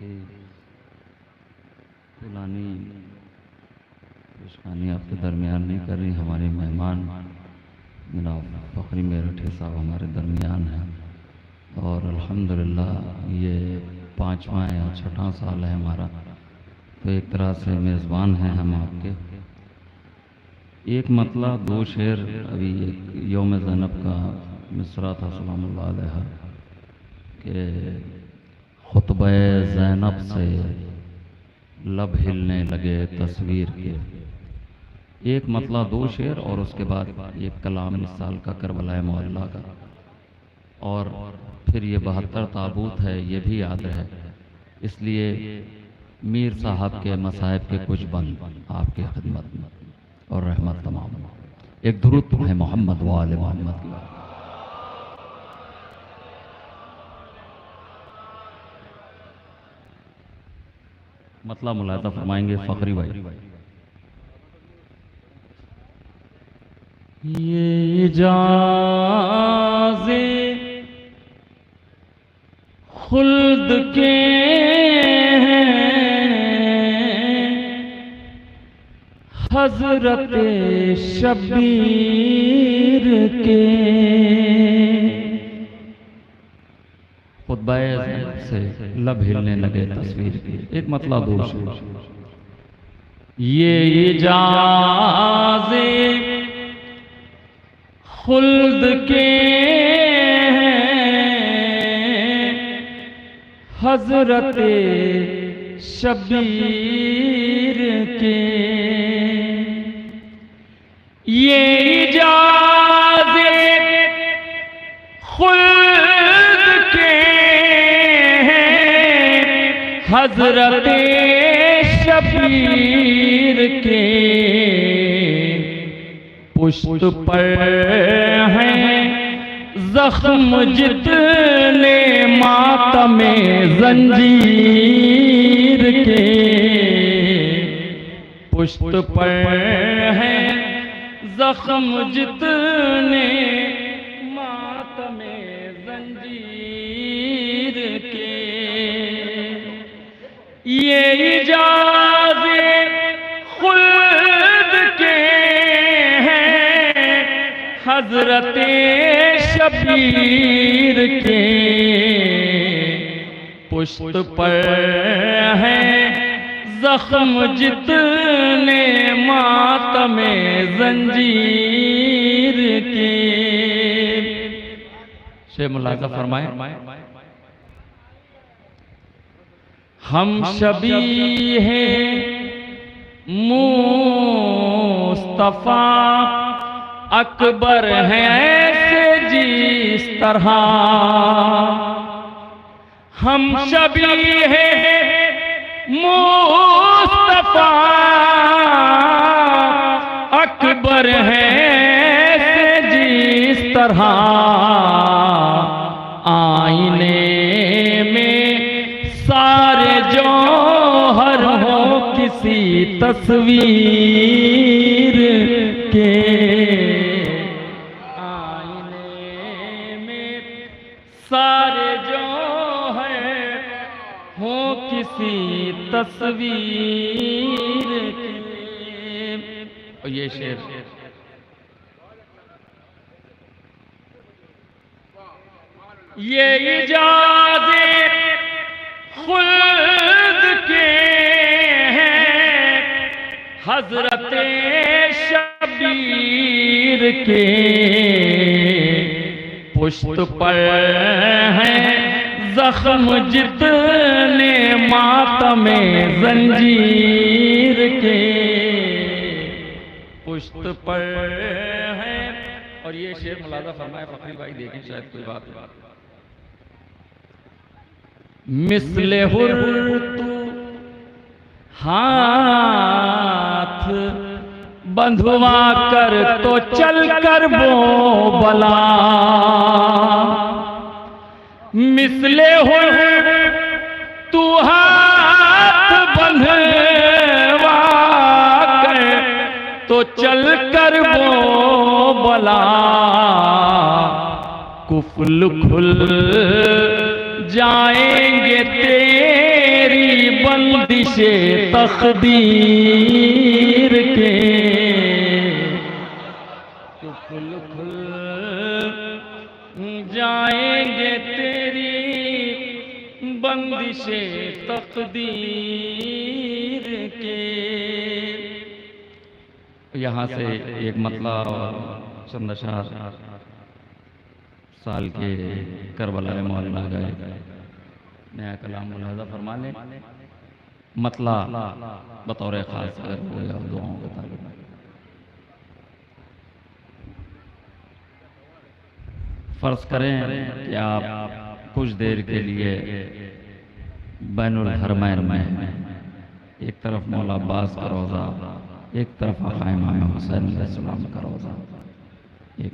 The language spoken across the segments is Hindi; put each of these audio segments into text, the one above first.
की पुरानी पेशखानी आपके दरमियान नहीं कर रही। हमारे मेहमान जनाब फ़खरी मेरठी साहब हमारे दरमियान हैं और अल्हम्दुलिल्लाह ये 5वां या 6वां साल है हमारा, तो एक तरह से मेज़बान हैं हम आपके। एक मतला दो शेर, अभी एक यौम ज़ैनब का मिसरा था सलामुल्लाह अलैहा के खुतबा ज़ैनब से लब हिलने लगे तस्वीर के। एक मतला दो शेर और उसके बाद एक कलाम इस साल का करबला मोहल्ला का, और फिर ये 72 ताबूत है ये भी याद रहे, इसलिए मीर साहब के मसाहिब के कुछ बंद आपके खिदमत में और रहमत तमाम। एक दुरूद है मोहम्मद व आले मोहम्मद की। मतला मुलाजा फरमाएंगे फ़खरी भाई। ये जाज़े खुल्द के हज़रत शबीर के, खुतबा से लब हिलने लगे तस्वीर की। एक मतला दो शेर। ये इजाज़े खुल्द के हज़रत शबीर के, ये इजाज़े खुल्द के हज़रत शबीर के, पुष्ट पर हैं जख्म जितने मातमे जंजीर के, पुष्ट पर हैं जख्म जितने मातमे जंजीर के, ये इजाज़े खुल्द के हज़रत शबीर के, पुष्ट पर हैं जख्म जितने मातमे जंजीर के। शेर मुलाज़ा फरमाए। हम शबीह हैं मुस्तफ़ा अकबर हैं ऐसे जिस तरह, हम शबीह हैं मुस्तफ़ा अकबर हैं ऐसे जिस तरह, आईने में सारे जौहर हो किसी तस्वीर के, सारे जौहर हो किसी तस्वीर के। और ये शेर ये इजाज़े खुल्द के हज़रत शबीर के, पुष्ट पर हैं जख्म जितने मातमे जंजीर के, पुष्ट पर हैं। और ये शेर मुलाज़ा फरमाए फ़खरी भाई, देखें शायद कोई बात। मिसले हुर तू हाथ बंधवा कर तो चल कर वो बला, मिसले हो तू हाथ बंधवा कर तो चल कर वो बला, कुफल खुल जाएंगे तेरी बंदिशे तकदीर के, तो खुल खुल जाएंगे तेरी बंदिशे तकदीर के। यहाँ से एक मतलब चंद अशआर साल के करबला मौलाना गए, नया कलाम मुलाजा फरमा लें, मतला बतौर खास अगर हो या दुआओं के ताल्लुक। फर्ज करें कि आप कुछ देर के लिए बैनुल हरमैन में, एक तरफ मौला अब्बास का रोज़ा, एक तरफ आक़ा इमाम हुसैन अलैहिस्सलाम का रोज़ा, एक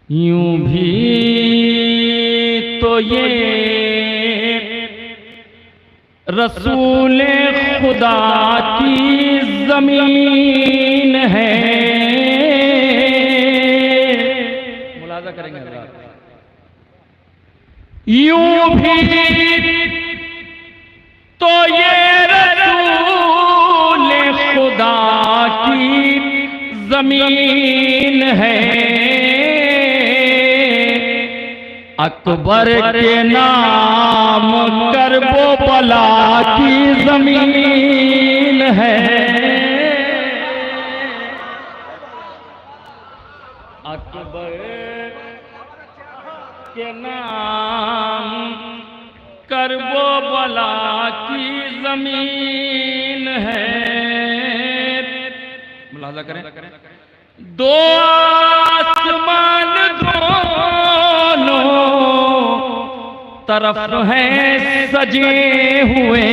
यूं भी तो ये रसूल खुदा की जमीन है। मुलाजा करेंगे हज़रात। यूं भी तो ये रसूल खुदा की जमीन है, अकबर के नाम करबो बला की जमीन है, अकबर के नाम करबो बला की जमीन है। मुलाजा करें, दो आसमान दोनों तरफ हैं सजे हुए,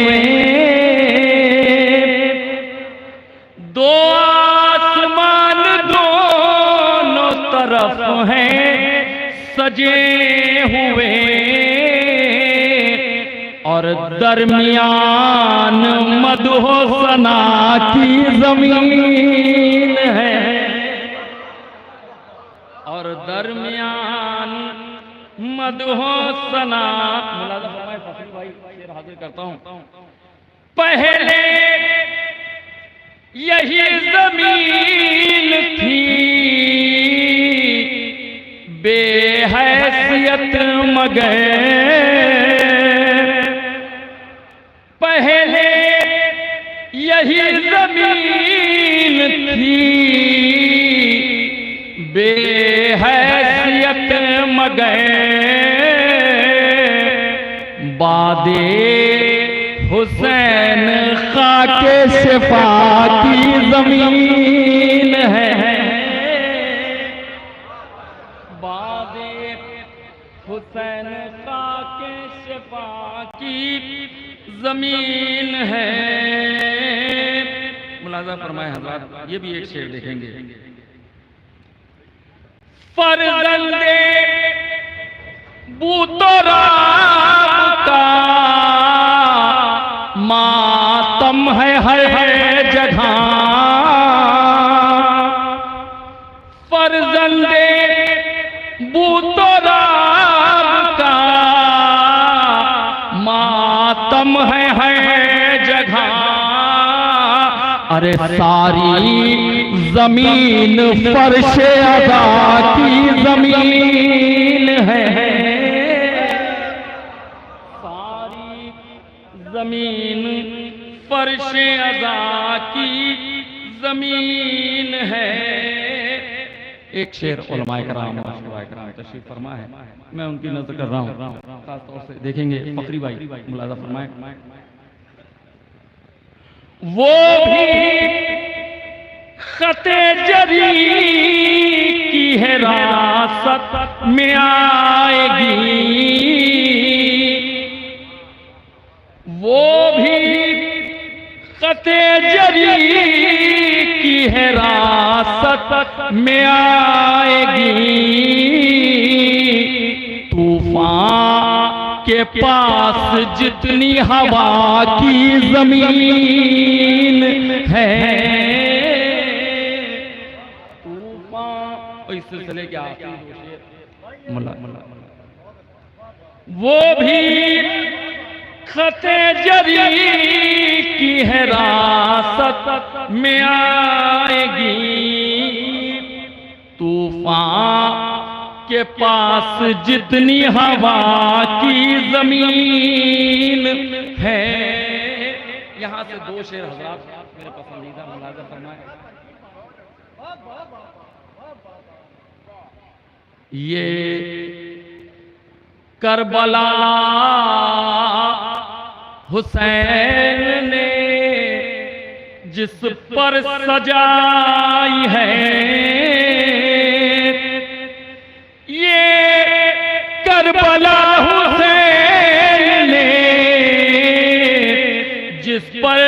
दो आसमान दोनों तरफ हैं सजे हुए, और दरमियान मदहो सना की जमीन है, और दरमियान मदहो सना। मुलाजा फरमाए फकीर भाई, शेर हाजिर करता हूं। पहले यही जमीन थी बेहैसियत मगर, पहले यही जमीन थी बेहैसियत मगर, बादे हुसैन खाके शिफा की जमीन है, बादे हुसैन खाके शिफा की जमीन है। मुलाजा फरमाए हज़रात, ये भी एक शेर देखेंगे। फर्जंदे बूतराब का मातम है हर जगह, फर्जंदे बूतराब का मातम है हर जगह, अरे सारी जमीन फर्शे अदा की जमीन है, सारी जमीन फर्शे अदा की जमीन है। एक शेर उलमाए कराम तशरीफ फरमा है, मैं उनकी नजर कर रहा हूँ, खास तौर से देखेंगे फकरी भाई। मुलाजा फरमाए, वो भी खते जरी की हिरासत में आएगी, वो भी खते जरी की हिरासत में आएगी, तूफान के पास जितनी हवा की जमीन है, तूफान। इस सिलसिले के आखिरी वो भी खते जरी की है रासत में आएगी, तूफान के पास जितनी हवा की जमीन है। यहां से दो शेर हज़रात मेरे पसंदीदा मुलाज़ा फरमाए। ये करबला हुसैन ने जिस पर सजाई है, ये करबला हुसैन ने जिस पर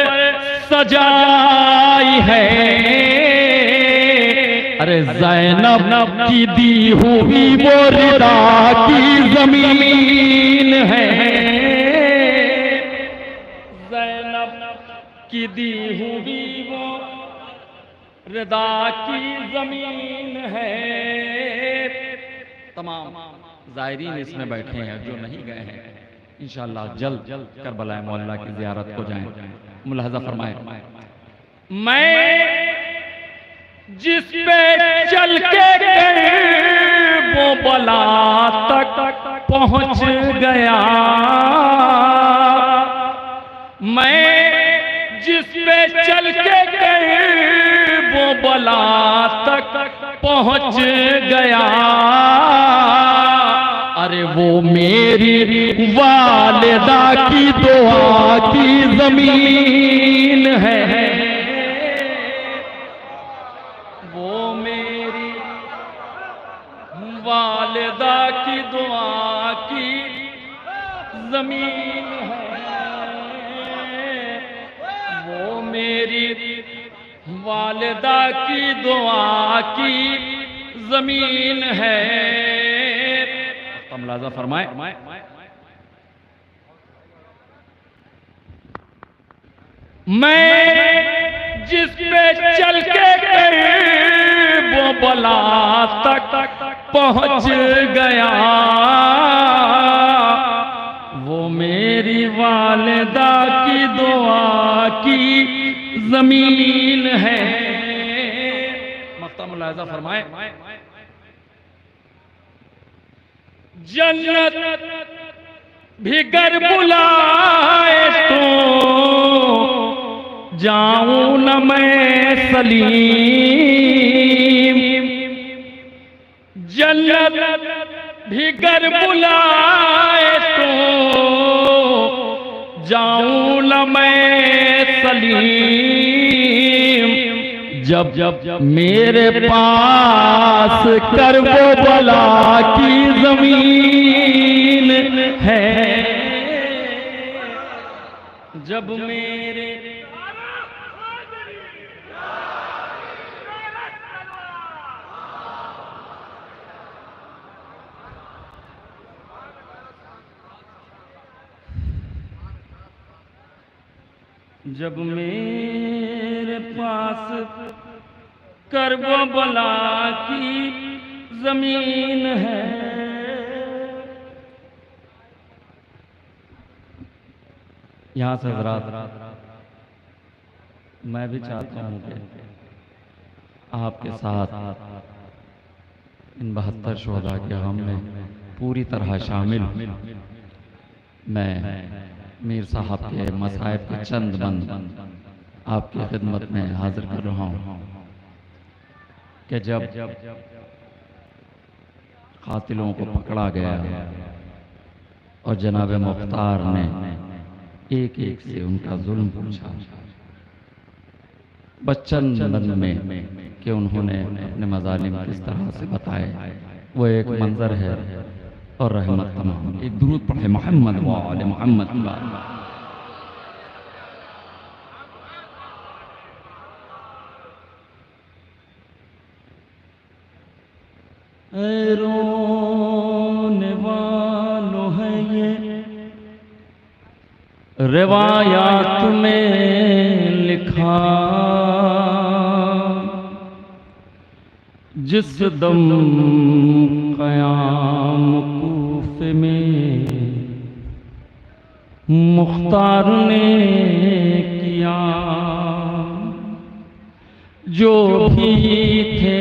सजाई है, अरे ज़ैनब की दी हुई वो रिदा की जमीन है, ज़ैनब की दी हुई वो रिदा की जमीन है। तमाम ज़ायरीन इसमें बैठे हैं, जो नहीं गए हैं इंशाअल्लाह जल्द करबला मौला की ज़ियारत को जाएं। मुलाहज़ा फरमाएं, मैं जिस पे चल के वो बला तक पहुंच गया, मैं जिस पे चल के वो बला तक पहुंच गया, अरे वो मेरी वालिदा की दुआ की जमीन है, वो मेरी वालिदा की दुआ की जमीन है, वो मेरी वालिदा की दुआ की जमीन है। मुलाज़ा फरमाए, मैं जिस पे चल के वो बला तक पहुंच गया, वो मेरी वालिदा की दुआ की जमीन है। मक्ता मुलाज़ा फरमाए, जन्नत भी गर बुलाए तो जाऊं न मैं सलीम, जन्नत भी गर बुलाए तो जाऊं न मैं सलीम, जब जब मेरे पास कर वो बला की जमीन है, जब मेरे जब मेरे पास कर वो बला की जमीन है, यहाँ से हज़रात मैं भी चाहता हूँ कि आपके साथ इन 72 शुहदा के गम में पूरी तरह शामिल मैं मीर साहब के मसाइब के चंद बंद आपकी खिदमत में हाजिर कर रहा हूँ कि जब कातिलों को पकड़ा गया और जनाब मुख्तार ने एक एक से उनका जुल्म पूछा, बच्चन बंद में कि उन्होंने अपने मज़ालिम किस तरह से बताए, वो एक मंजर है और रहमत तमाम। एक दुरूद पढ़े मोहम्मद व आले मोहम्मद। रोने वालों है ये रिवायात में लिखा, जिस दम क़याम कूफ़े में मुख्तार ने किया, जो भी थे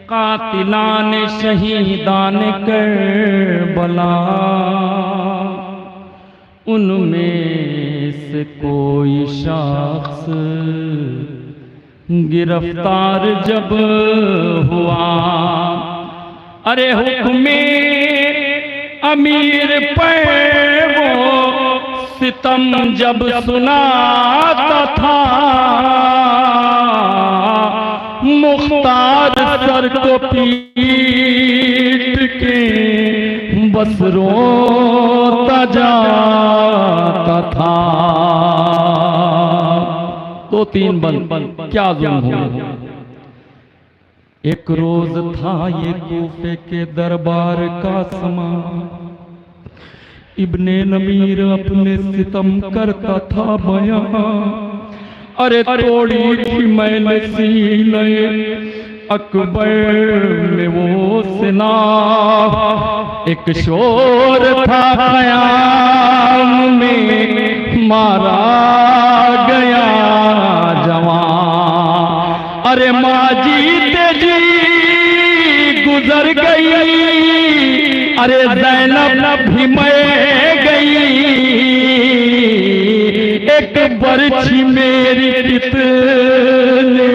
कातिलान शहीदान करबला, उनमें से कोई शख्स गिरफ्तार जब हुआ, अरे हुक्मे अमीर पर वो सितम जब सुनाता था, मुख्तार सर को पीट के बस रोता जाता था। दो तीन बंद क्या जुल्म हो। एक रोज था ये कूफे के दरबार का समा, इब्ने नमीर अपने सितम करता था बयां, अरे तोड़ी थी मैंने सीने अकबर में वो सिना, एक शोर था क़याम में मारा गया जवान, अरे माँ जीते जी गुजर गई, अरे ज़ैनब भी मर गई, एक बरछी मेरी कितने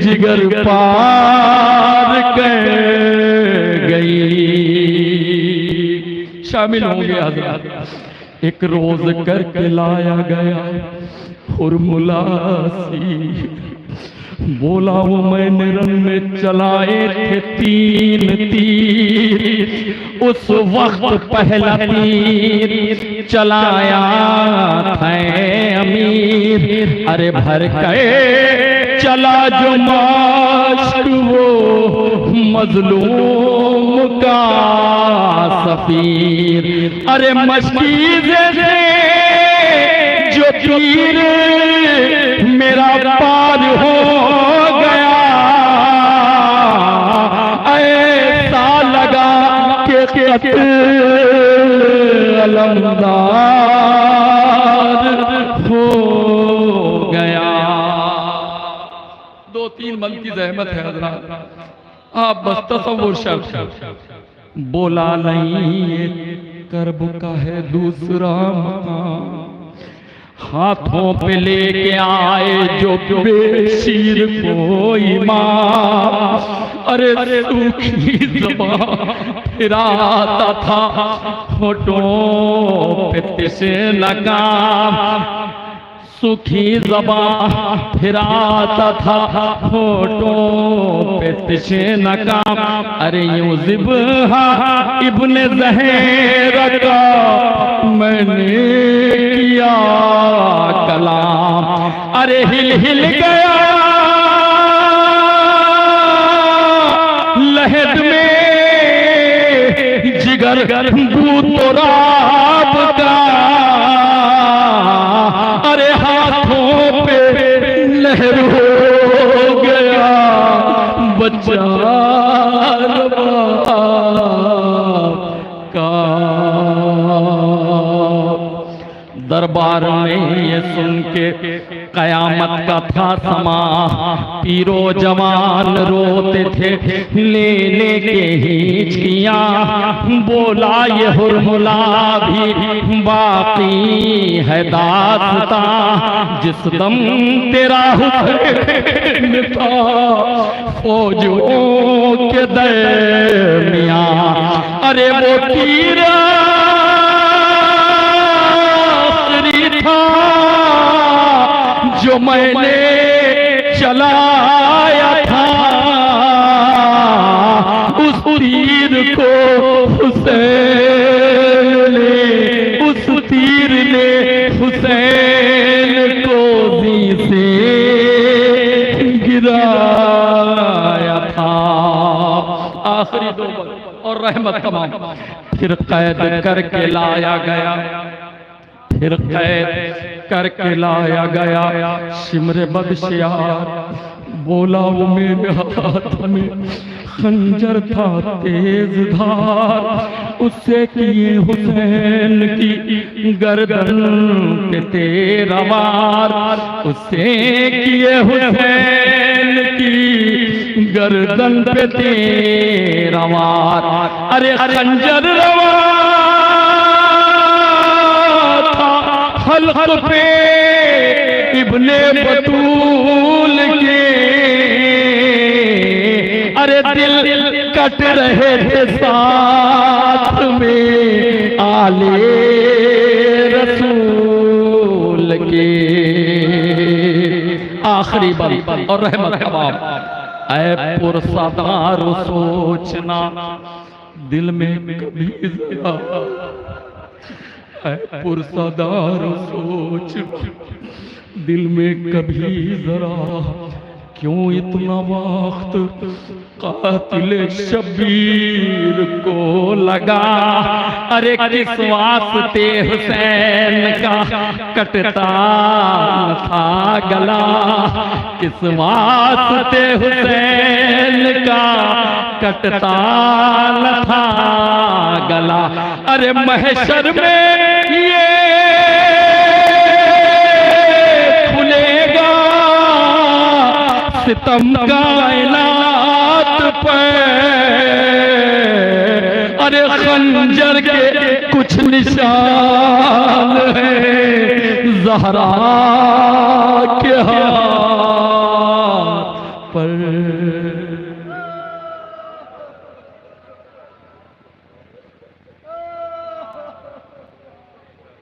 जिगर पार कर गई। शामिल होंगे हज़रात। एक रोज करके लाया गया हुरमुलासी, बोला वो मैंने रन में चलाए थे 3 तीर, उस वक्त पहला तीर चलाया था अमीर, अरे भर के चला जो माश्क वो मजलूम का सफीर, अरे मशकीज़े से जो तीर मेरा पार हो गया, ऐसा लगा कि अलमदार हो गया। 2-3 मन की जहमत है हज़रात, आप बस तसव्वुर शर्त। बोला नहीं ये कर्ब का है दूसरा मकाम, हाथों पे लेके आए जो बेशीर कोई माँ, अरे सूखी ज़बान फिराता था होठों पे तिसे लगाम, सूखी ज़बान फिराता था होठों पे तिसे लगाम, अरे यूं ज़िबहा इब्ने ज़हरा का मैंने किया कलाम, अरे हिल हिल गया लहद में जिगर भूतराब का, अरे हाथों पे लहर हो गया बच्चा का। दरबार में ये सुन के कयामत का था समा, पीरो जवान रोते थे ले लेके हिचकियां, बोला ये हुरमुला भी बाकी है दास्तां, जिस दम तेरा हुस्न था फौजों के दरमियां, अरे वो तीर जो मैंने चलाया था, उस तीर को हुसैन ने, उस तीर ने हुसैन को दी से गिराया था। आखिरी 2 बार और रहमत तमाम। फिर कैद करके लाया गया, फिर कैद करके लाया गया शिमरे बदशियार, बोला वो मेरे हाथ में खंजर था तेज धार, उससे किए हुसैन की गर्दन पे तेरा वार, उससे किए हुसैन की गर्दन पे तेरा वार। अरे खंजर रवा था हल्क पे इब्ने बतूल के, अरे दिल कट रहे थे साथ में आले रसूल के। आखिरी बल और रहमत तमाम। ऐ पुरसदार सोचना दिल में कभी जरा, ऐ पुरसदार सोच दिल में कभी जरा, क्यों इतना वक्त कातिल शबीर को लगा। अरे किस वास्ते हुसैन का कटता था गला, किस वास्ते हुसैन का कटता था गला। अरे महशर में ये सितम कायनात पर, अरे खंजर के कुछ निशान है ज़हरा